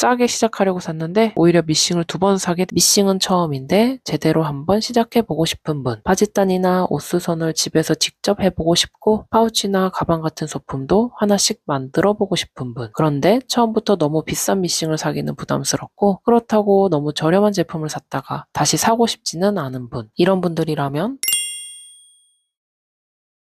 싸게 시작하려고 샀는데 오히려 미싱을 2번 사게. 미싱은 처음인데 제대로 한번 시작해보고 싶은 분, 바짓단이나 옷수선을 집에서 직접 해보고 싶고 파우치나 가방 같은 소품도 하나씩 만들어보고 싶은 분, 그런데 처음부터 너무 비싼 미싱을 사기는 부담스럽고 그렇다고 너무 저렴한 제품을 샀다가 다시 사고 싶지는 않은 분, 이런 분들이라면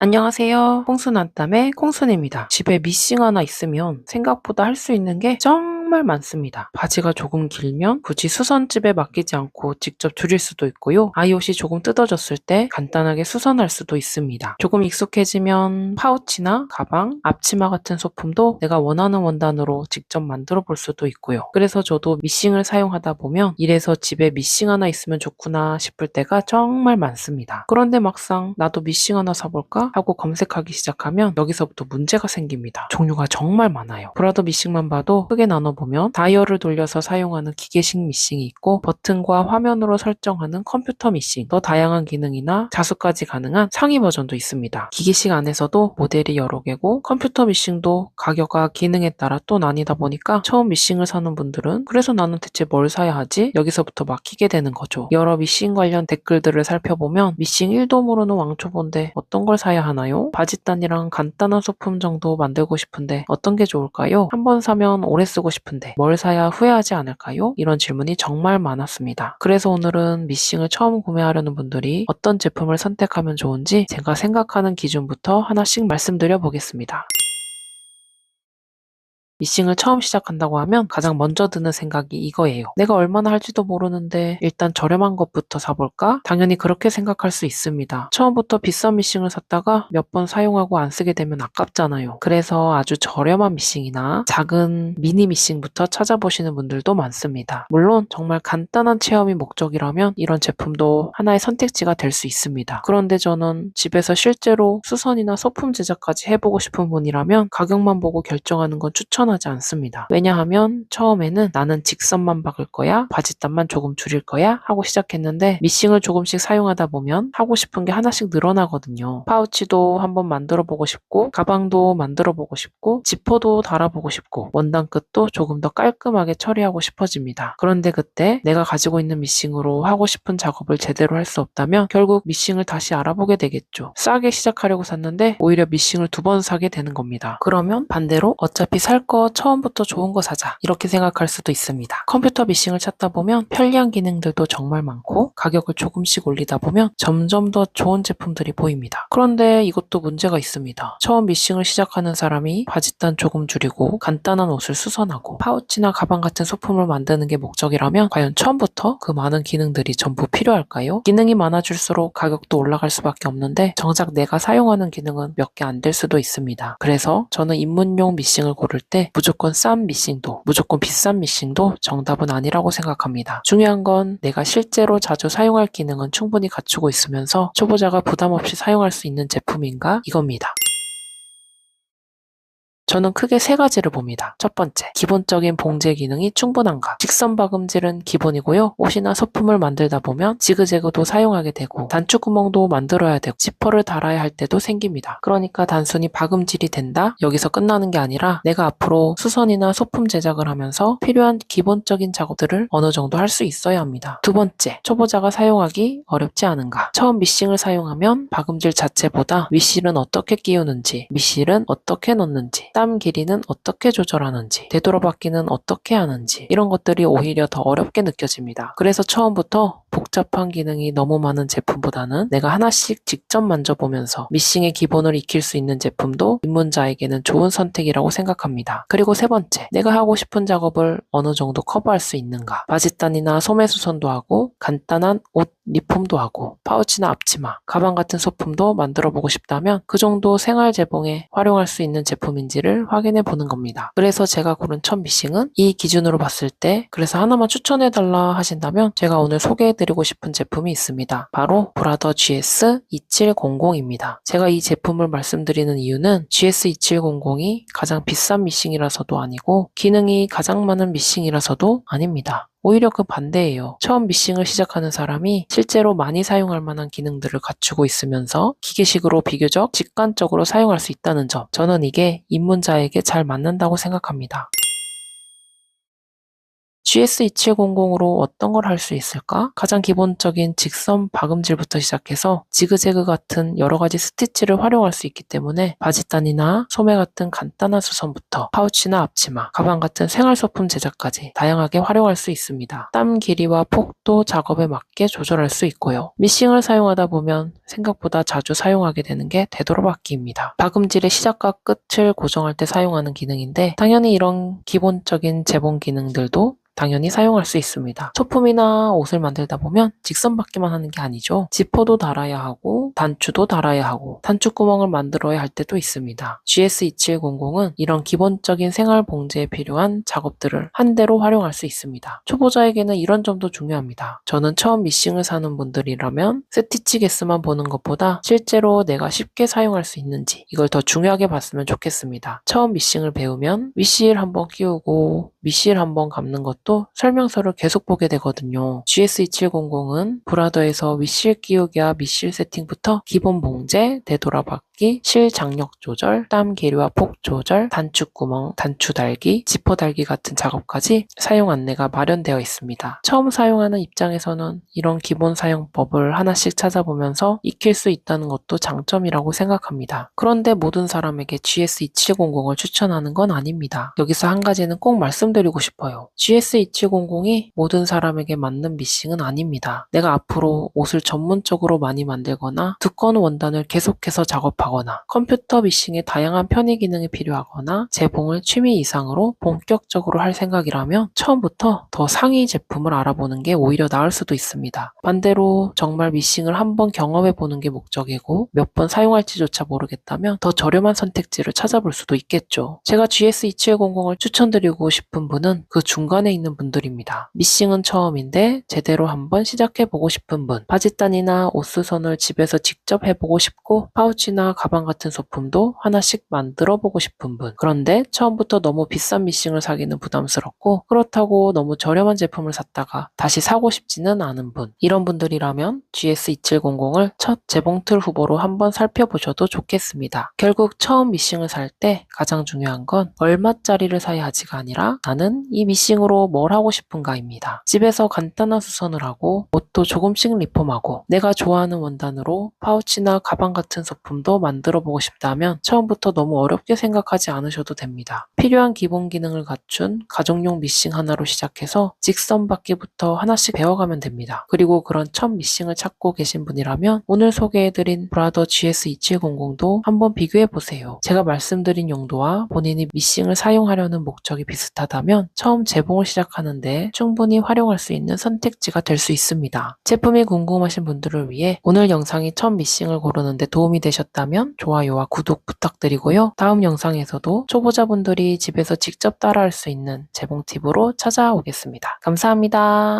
안녕하세요. 콩순한땀의 콩순입니다. 집에 미싱 하나 있으면 생각보다 할 수 있는 게 정말 많습니다. 바지가 조금 길면 굳이 수선집에 맡기지 않고 직접 줄일 수도 있고요. 아이옷이 조금 뜯어졌을 때 간단하게 수선할 수도 있습니다. 조금 익숙해지면 파우치나 가방, 앞치마 같은 소품도 내가 원하는 원단으로 직접 만들어 볼 수도 있고요. 그래서 저도 미싱을 사용하다 보면 이래서 집에 미싱 하나 있으면 좋구나 싶을 때가 정말 많습니다. 그런데 막상 나도 미싱 하나 사볼까 하고 검색하기 시작하면 여기서부터 문제가 생깁니다. 종류가 정말 많아요. 브라더 미싱만 봐도 크게 나눠보면 다이얼을 돌려서 사용하는 기계식 미싱이 있고 버튼과 화면으로 설정하는 컴퓨터 미싱, 더 다양한 기능이나 자수까지 가능한 상위 버전도 있습니다. 기계식 안에서도 모델이 여러 개고 컴퓨터 미싱도 가격과 기능에 따라 또 나뉘다 보니까 처음 미싱을 사는 분들은 그래서 나는 대체 뭘 사야 하지? 여기서부터 막히게 되는 거죠. 여러 미싱 관련 댓글들을 살펴보면 미싱 1도 모르는 왕초보인데 어떤 걸 사야 하나요? 바짓단이랑 간단한 소품 정도 만들고 싶은데 어떤 게 좋을까요? 한번 사면 오래 쓰고 싶은데 뭘 사야 후회하지 않을까요? 이런 질문이 정말 많았습니다. 그래서 오늘은 미싱을 처음 구매하려는 분들이 어떤 제품을 선택하면 좋은지 제가 생각하는 기준부터 하나씩 말씀드려 보겠습니다. 미싱을 처음 시작한다고 하면 가장 먼저 드는 생각이 이거예요. 내가 얼마나 할지도 모르는데 일단 저렴한 것부터 사볼까? 당연히 그렇게 생각할 수 있습니다. 처음부터 비싼 미싱을 샀다가 몇 번 사용하고 안 쓰게 되면 아깝잖아요. 그래서 아주 저렴한 미싱이나 작은 미니 미싱부터 찾아보시는 분들도 많습니다. 물론 정말 간단한 체험이 목적이라면 이런 제품도 하나의 선택지가 될 수 있습니다. 그런데 저는 집에서 실제로 수선이나 소품 제작까지 해보고 싶은 분이라면 가격만 보고 결정하는 건 추천하지 않습니다. 왜냐하면 처음에는 나는 직선만 박을 거야, 바짓단만 조금 줄일 거야 하고 시작했는데 미싱을 조금씩 사용하다 보면 하고 싶은 게 하나씩 늘어나거든요. 파우치도 한번 만들어 보고 싶고 가방도 만들어 보고 싶고 지퍼도 달아보고 싶고 원단 끝도 조금 더 깔끔하게 처리하고 싶어집니다. 그런데 그때 내가 가지고 있는 미싱으로 하고 싶은 작업을 제대로 할 수 없다면 결국 미싱을 다시 알아보게 되겠죠. 싸게 시작하려고 샀는데 오히려 미싱을 2번 사게 되는 겁니다. 그러면 반대로 어차피 살 거 처음부터 좋은 거 사자 이렇게 생각할 수도 있습니다. 컴퓨터 미싱을 찾다 보면 편리한 기능들도 정말 많고 가격을 조금씩 올리다 보면 점점 더 좋은 제품들이 보입니다. 그런데 이것도 문제가 있습니다. 처음 미싱을 시작하는 사람이 바짓단 조금 줄이고 간단한 옷을 수선하고 파우치나 가방 같은 소품을 만드는 게 목적이라면 과연 처음부터 그 많은 기능들이 전부 필요할까요? 기능이 많아질수록 가격도 올라갈 수밖에 없는데 정작 내가 사용하는 기능은 몇 개 안 될 수도 있습니다. 그래서 저는 입문용 미싱을 고를 때 무조건 싼 미싱도 무조건 비싼 미싱도 정답은 아니라고 생각합니다. 중요한 건 내가 실제로 자주 사용할 기능은 충분히 갖추고 있으면서 초보자가 부담 없이 사용할 수 있는 제품인가 이겁니다. 저는 크게 3가지를 봅니다. 첫 번째, 기본적인 봉제 기능이 충분한가? 직선 박음질은 기본이고요. 옷이나 소품을 만들다 보면 지그재그도 사용하게 되고 단추구멍도 만들어야 되고 지퍼를 달아야 할 때도 생깁니다. 그러니까 단순히 박음질이 된다? 여기서 끝나는 게 아니라 내가 앞으로 수선이나 소품 제작을 하면서 필요한 기본적인 작업들을 어느 정도 할 수 있어야 합니다. 두 번째, 초보자가 사용하기 어렵지 않은가? 처음 미싱을 사용하면 박음질 자체보다 윗실은 어떻게 끼우는지, 밑실은 어떻게 넣는지, 땀 길이는 어떻게 조절하는지, 되돌아받기는 어떻게 하는지 이런 것들이 오히려 더 어렵게 느껴집니다. 그래서 처음부터 복잡한 기능이 너무 많은 제품보다는 내가 하나씩 직접 만져보면서 미싱의 기본을 익힐 수 있는 제품도 입문자에게는 좋은 선택이라고 생각합니다. 그리고 3번째, 내가 하고 싶은 작업을 어느 정도 커버할 수 있는가? 바짓단이나 소매수선도 하고 간단한 옷 리폼도 하고 파우치나 앞치마, 가방 같은 소품도 만들어보고 싶다면 그 정도 생활 재봉에 활용할 수 있는 제품인지를 확인해 보는 겁니다. 그래서 제가 고른 첫 미싱은 이 기준으로 봤을 때 그래서 하나만 추천해달라 하신다면 제가 오늘 소개해드리고 싶은 제품이 있습니다. 바로 브라더 GS2700입니다. 제가 이 제품을 말씀드리는 이유는 GS2700이 가장 비싼 미싱이라서도 아니고 기능이 가장 많은 미싱이라서도 아닙니다. 오히려 그 반대예요. 처음 미싱을 시작하는 사람이 실제로 많이 사용할 만한 기능들을 갖추고 있으면서 기계식으로 비교적 직관적으로 사용할 수 있다는 점. 저는 이게 입문자에게 잘 맞는다고 생각합니다. GS2700으로 어떤 걸 할 수 있을까? 가장 기본적인 직선 박음질부터 시작해서 지그재그 같은 여러 가지 스티치를 활용할 수 있기 때문에 바지단이나 소매 같은 간단한 수선부터 파우치나 앞치마, 가방 같은 생활소품 제작까지 다양하게 활용할 수 있습니다. 땀 길이와 폭도 작업에 맞게 조절할 수 있고요. 미싱을 사용하다 보면 생각보다 자주 사용하게 되는 게 되돌아받기입니다. 박음질의 시작과 끝을 고정할 때 사용하는 기능인데 당연히 이런 기본적인 재봉 기능들도 당연히 사용할 수 있습니다. 소품이나 옷을 만들다 보면 직선 받기만 하는 게 아니죠. 지퍼도 달아야 하고 단추도 달아야 하고 단추구멍을 만들어야 할 때도 있습니다. GS2700은 이런 기본적인 생활 봉제에 필요한 작업들을 한 대로 활용할 수 있습니다. 초보자에게는 이런 점도 중요합니다. 저는 처음 미싱을 사는 분들이라면 스티치 개수만 보는 것보다 실제로 내가 쉽게 사용할 수 있는지 이걸 더 중요하게 봤으면 좋겠습니다. 처음 미싱을 배우면 윗실 한번 끼우고 밑실 한번 감는 것도 설명서를 계속 보게 되거든요. GS2700은 브라더에서 윗실 끼우기와 밑실 세팅부터 기본 봉제, 되돌아받기, 실 장력 조절, 땀 길이와 폭 조절, 단추구멍, 단추 달기, 지퍼 달기 같은 작업까지 사용 안내가 마련되어 있습니다. 처음 사용하는 입장에서는 이런 기본 사용법을 하나씩 찾아보면서 익힐 수 있다는 것도 장점이라고 생각합니다. 그런데 모든 사람에게 GS2700을 추천하는 건 아닙니다. 여기서 한 가지는 꼭 말씀드리고 싶어요. GS2700이 모든 사람에게 맞는 미싱은 아닙니다. 내가 앞으로 옷을 전문적으로 많이 만들거나 두꺼운 원단을 계속해서 작업하거나 컴퓨터 미싱의 다양한 편의 기능이 필요하거나 재봉을 취미 이상으로 본격적으로 할 생각이라면 처음부터 더 상위 제품을 알아보는 게 오히려 나을 수도 있습니다. 반대로 정말 미싱을 한번 경험해보는 게 목적이고 몇 번 사용할지조차 모르겠다면 더 저렴한 선택지를 찾아볼 수도 있겠죠. 제가 GS2700을 추천드리고 싶은 분은 그 중간에 있는 분들입니다. 미싱은 처음인데 제대로 한번 시작해보고 싶은 분, 바짓단이나 옷수선을 집에서 직접 해보고 싶고 파우치나 가방 같은 소품도 하나씩 만들어보고 싶은 분, 그런데 처음부터 너무 비싼 미싱을 사기는 부담스럽고 그렇다고 너무 저렴한 제품을 샀다가 다시 사고 싶지는 않은 분, 이런 분들이라면 GS2700을 첫 재봉틀 후보로 한번 살펴보셔도 좋겠습니다. 결국 처음 미싱을 살 때 가장 중요한 건 얼마짜리를 사야 하지가 아니라 나는 이 미싱으로 뭘 하고 싶은가입니다. 집에서 간단한 수선을 하고 옷도 조금씩 리폼하고 내가 좋아하는 원단으로 파우치나 가방 같은 소품도 만들어 보고 싶다면 처음부터 너무 어렵게 생각하지 않으셔도 됩니다. 필요한 기본 기능을 갖춘 가정용 미싱 하나로 시작해서 직선 받기부터 하나씩 배워가면 됩니다. 그리고 그런 첫 미싱을 찾고 계신 분이라면 오늘 소개해드린 브라더 GS2700도 한번 비교해보세요. 제가 말씀드린 용도와 본인이 미싱을 사용하려는 목적이 비슷하다면 처음 재봉을 시작하는데 충분히 활용할 수 있는 선택지가 될 수 있습니다. 제품이 궁금하신 분들을 위해 오늘 영상이 첫 미싱을 고르는데 도움이 되셨다면 좋아요와 구독 부탁드리고요. 다음 영상에서도 초보자분들이 집에서 직접 따라할 수 있는 재봉 팁으로 찾아오겠습니다. 감사합니다.